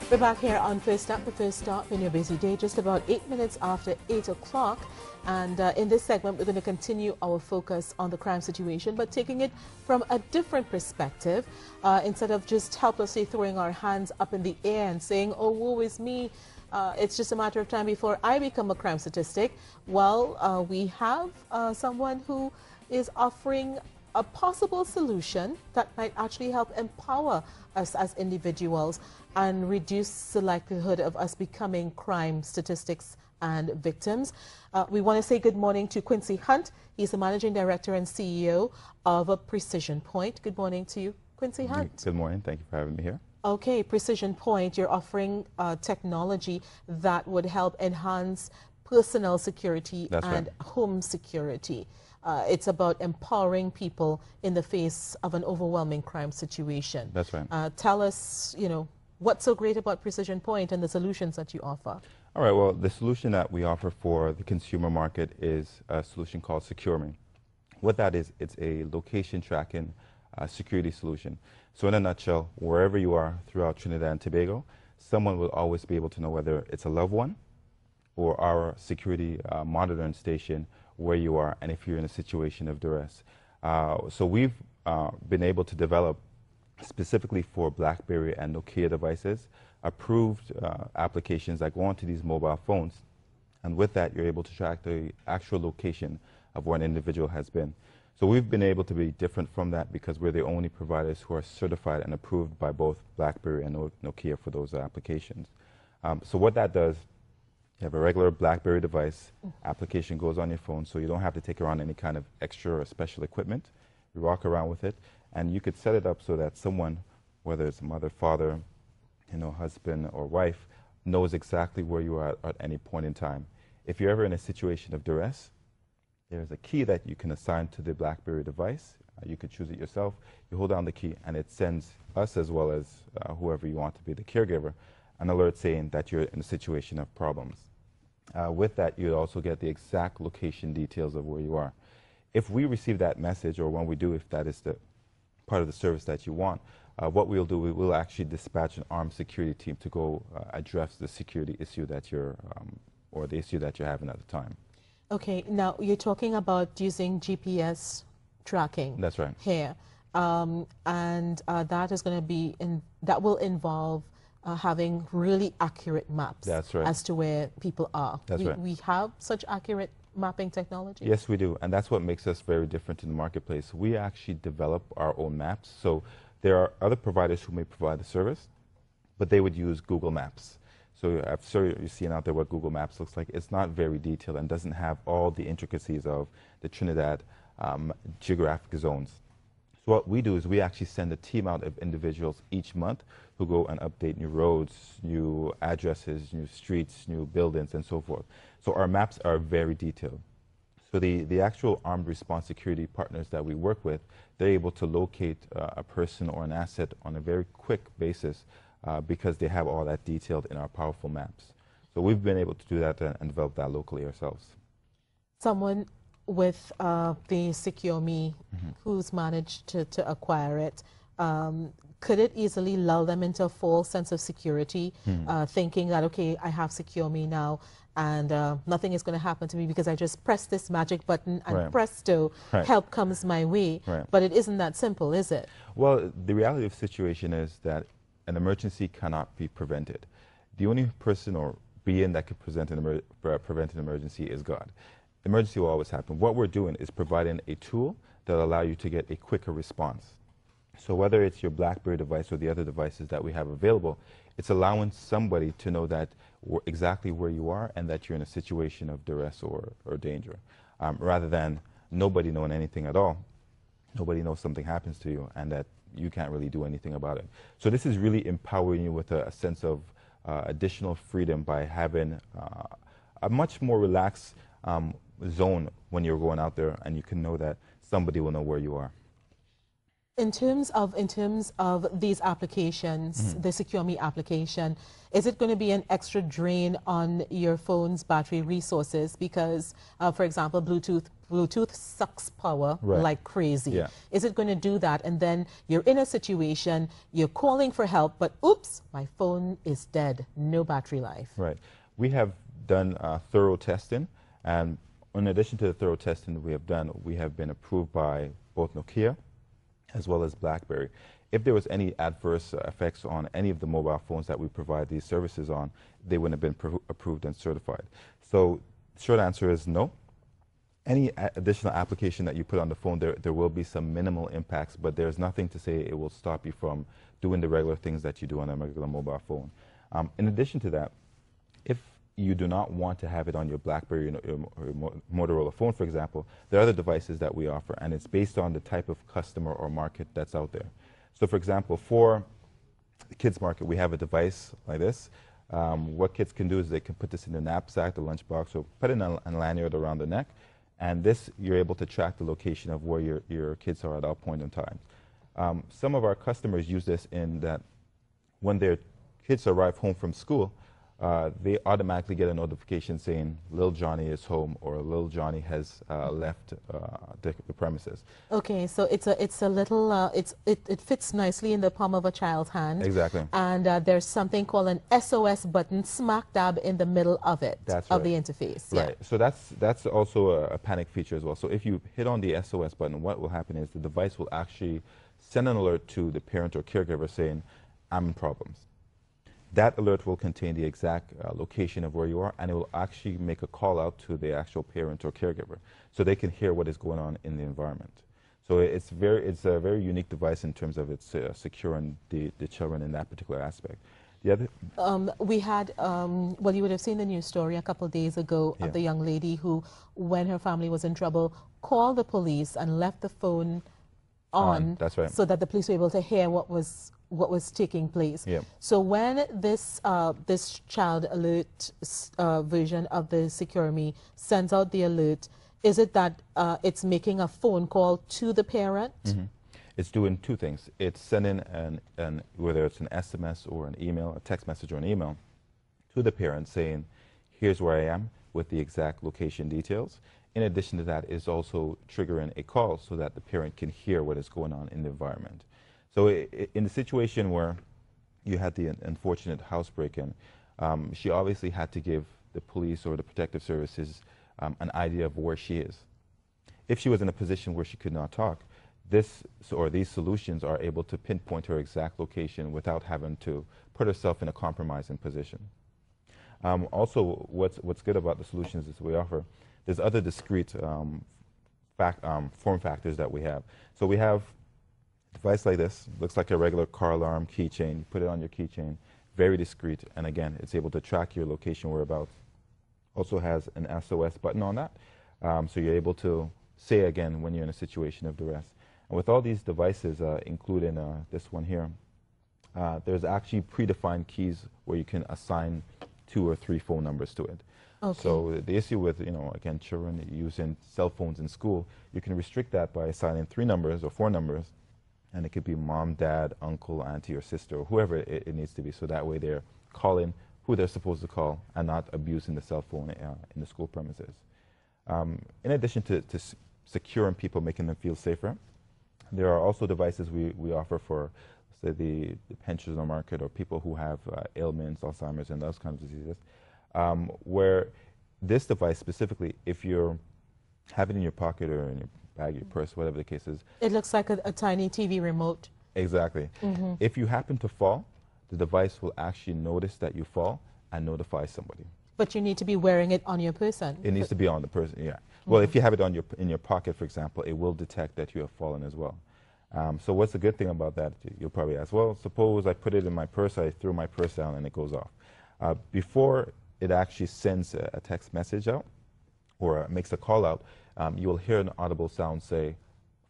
We're back here on FirstUp, the first stop in your busy day, just about 8 minutes after 8 o'clock. And in this segment, we're going to continue our focus on the crime situation, but taking it from a different perspective. Instead of just helplessly throwing our hands up in the air and saying, oh, woe is me, it's just a matter of time before I become a crime statistic. Well, we have someone who is offering a possible solution that might actually help empower us as individuals and reduce the likelihood of us becoming crime statistics and victims. We want to say good morning to Quincy Hunte. He's the Managing Director and CEO of PrecisionPoint. Good morning to you, Quincy Hunte. Good morning. Thank you for having me here. Okay, PrecisionPoint, you're offering technology that would help enhance personal security and home security. It's about empowering people in the face of an overwhelming crime situation. That's right. Tell us, what's so great about PrecisionPoint and the solutions that you offer? All right, well, the solution that we offer for the consumer market is a solution called SecureMe. What that is, it's a location tracking security solution. So in a nutshell, wherever you are throughout Trinidad and Tobago, someone will always be able to know whether it's a loved one or our security monitoring station where you are and if you're in a situation of duress. So we've been able to develop specifically for BlackBerry and Nokia devices approved applications that go onto these mobile phones, and with that you're able to track the actual location of where an individual has been. So we've been able to be different from that because we're the only providers who are certified and approved by both BlackBerry and Nokia for those applications. So what that does, you have a regular BlackBerry device, application goes on your phone, so you don't have to take around any kind of extra or special equipment. You walk around with it, and you could set it up so that someone, whether it's mother, father, husband or wife, knows exactly where you are at any point in time. If you're ever in a situation of duress, there's a key that you can assign to the BlackBerry device. You could choose it yourself. You hold down the key, and it sends us, as well as whoever you want to be the caregiver, an alert saying that you're in a situation of problems. With that, you'd also get the exact location details of where you are. If we receive that message, or when we do, if that is the part of the service that you want, what we'll do, we will actually dispatch an armed security team to go address the security issue that you're, or the issue that you're having at the time. Okay, now you're talking about using GPS tracking. That's right. Here, and that is going to be that will involve having really accurate maps. That's right. As to where people are. That's right. We have such accurate mapping technology? Yes, we do, and that's what makes us very different in the marketplace. We actually develop our own maps. So there are other providers who may provide the service, but they would use Google Maps. So I'm sure you're seeing out there what Google Maps looks like. It's not very detailed and doesn't have all the intricacies of the Trinidad geographic zones. So what we do is we actually send a team out of individuals each month who go and update new roads, new addresses, new streets, new buildings, and so forth. So our maps are very detailed. So the actual armed response security partners that we work with, they're able to locate a person or an asset on a very quick basis because they have all that detailed in our powerful maps. So we've been able to do that and develop that locally ourselves. Someone with the SecureMe who's managed to acquire it, could it easily lull them into a false sense of security, thinking that, okay, I have SecureMe now and nothing is going to happen to me because I just press this magic button and presto, help comes my way. But it isn't that simple, is it? Well, the reality of the situation is that an emergency cannot be prevented. The only person or being that could prevent an emergency is God. The emergency will always happen. What we're doing is providing a tool that will allow you to get a quicker response. So whether it's your BlackBerry device or the other devices that we have available, it's allowing somebody to know that exactly where you are and that you're in a situation of duress or danger, rather than nobody knowing anything at all. Nobody knows something happens to you and that you can't really do anything about it. So this is really empowering you with a sense of additional freedom by having a much more relaxed zone when you're going out there, and you can know that somebody will know where you are. In terms of these applications, the SecureMe application, is it going to be an extra drain on your phone's battery resources? Because, for example, Bluetooth sucks power like crazy. Yeah. Is it going to do that? And then you're in a situation, you're calling for help, but oops, my phone is dead, no battery life. Right. We have done thorough testing, and in addition to the thorough testing we have been approved by both Nokia as well as BlackBerry. If there was any adverse effects on any of the mobile phones that we provide these services on, they wouldn't have been approved and certified. So the short answer is no. Any additional application that you put on the phone, there will be some minimal impacts, but there's nothing to say it will stop you from doing the regular things that you do on a regular mobile phone. In addition to that, if you do not want to have it on your BlackBerry or Motorola phone, for example, there are other devices that we offer, and it's based on the type of customer or market that's out there. So, for example, for the kids market, we have a device like this. What kids can do is they can put this in the knapsack, the lunchbox, or put it in a lanyard around the neck, and this, you're able to track the location of where your kids are at all point in time. Some of our customers use this in that when their kids arrive home from school, they automatically get a notification saying Lil Johnny is home or Lil Johnny has left the premises. Okay, so it's a little it fits nicely in the palm of a child's hand. Exactly. And there's something called an SOS button smack dab in the middle of it. That's right. Of the interface. Right. Yeah. So that's also a panic feature as well. So if you hit on the SOS button, what will happen is the device will actually send an alert to the parent or caregiver saying, I'm in problems. That alert will contain the exact location of where you are, and it will actually make a call out to the actual parent or caregiver so they can hear what is going on in the environment. So it's a very unique device in terms of its securing the children in that particular aspect. The other we had, well, you would have seen the news story a couple of days ago of the young lady who, when her family was in trouble, called the police and left the phone on. That's right. So that the police were able to hear what was taking place. Yep. So when this this child alert version of the SecureMe sends out the alert, is it that it's making a phone call to the parent? Mm-hmm. It's doing two things. It's sending whether it's an SMS or an email, a text message or an email to the parent saying, here's where I am with the exact location details. In addition to that, it's also triggering a call so that the parent can hear what is going on in the environment. So in the situation where you had the unfortunate house break-in, she obviously had to give the police or the protective services an idea of where she is. If she was in a position where she could not talk, these solutions are able to pinpoint her exact location without having to put herself in a compromising position. Also, what's good about the solutions is we offer, there's other discrete form factors that we have. So we have a device like this, looks like a regular car alarm keychain. You put it on your keychain, very discreet, and again, it's able to track your location whereabouts. Also has an SOS button on that, so you're able to say again when you're in a situation of duress. And with all these devices, including this one here, there's actually predefined keys where you can assign 2 or 3 phone numbers to it. Okay. So the issue with, again, children using cell phones in school, you can restrict that by assigning 3 numbers or 4 numbers, and it could be mom, dad, uncle, auntie, or sister, or whoever it needs to be. So that way they're calling who they're supposed to call and not abusing the cell phone in the school premises. In addition to securing people, making them feel safer, there are also devices we offer for, say, the pensioners market or people who have ailments, Alzheimer's, and those kinds of diseases, where this device specifically, if you have it in your pocket or in your bag, your purse, whatever the case is. It looks like a tiny TV remote. Exactly. Mm-hmm. If you happen to fall, the device will actually notice that you fall and notify somebody. But you need to be wearing it on your person. It needs to be on the person, yeah. Mm-hmm. Well, if you have it in your pocket, for example, it will detect that you have fallen as well. So what's the good thing about that? You'll probably ask, well, suppose I put it in my purse, I threw my purse down, and it goes off. Before it actually sends a text message out or makes a call out, you'll hear an audible sound say,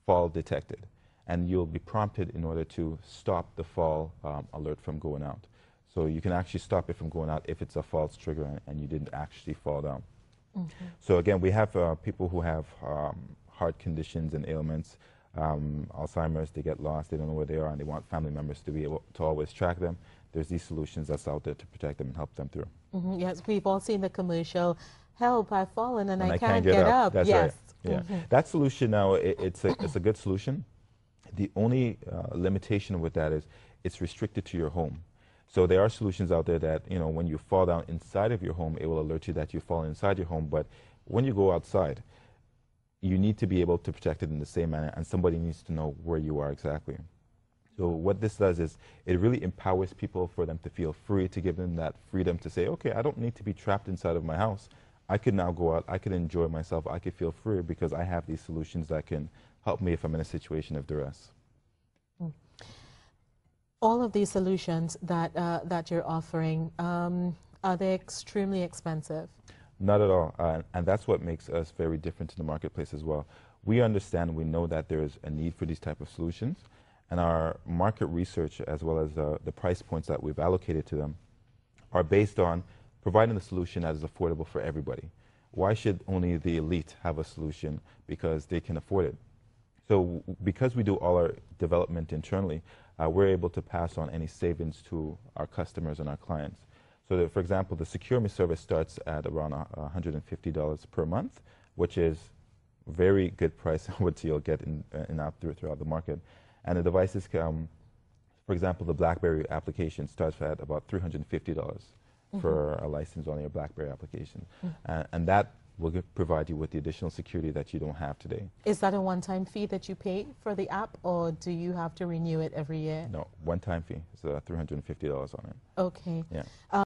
fall detected. And you'll be prompted in order to stop the fall alert from going out. So you can actually stop it from going out if it's a false trigger and you didn't actually fall down. Mm-hmm. So again, we have people who have heart conditions and ailments. Alzheimer's, they get lost, they don't know where they are, and they want family members to be able to always track them. There's these solutions that's out there to protect them and help them through. Yes, we've all seen the commercial, help, I've fallen and I can't get up. That's yes. Right. Yeah. That solution now, it's a good solution. The only limitation with that is it's restricted to your home. So there are solutions out there that, you know, when you fall down inside of your home, it will alert you that you fall inside your home. But when you go outside, you need to be able to protect it in the same manner, and somebody needs to know where you are exactly. So what this does is it really empowers people for them to feel free, to give them that freedom to say, okay, I don't need to be trapped inside of my house. I could now go out, I could enjoy myself, I could feel free because I have these solutions that can help me if I'm in a situation of duress. All of these solutions that, that you're offering, are they extremely expensive? Not at all, and that's what makes us very different in the marketplace as well. We understand, we know that there is a need for these type of solutions, and our market research as well as the price points that we've allocated to them are based on providing a solution that is affordable for everybody. Why should only the elite have a solution? Because they can afford it. So because we do all our development internally, we're able to pass on any savings to our customers and our clients. So that, for example, the SecureMe service starts at around $150 per month, which is a very good price what you'll get throughout the market. And the devices, for example, the BlackBerry application starts at about $350 for a license on your BlackBerry application. And that will provide you with the additional security that you don't have today. Is that a one-time fee that you pay for the app, or do you have to renew it every year? No, one-time fee. It's $350 on it. Okay. Yeah.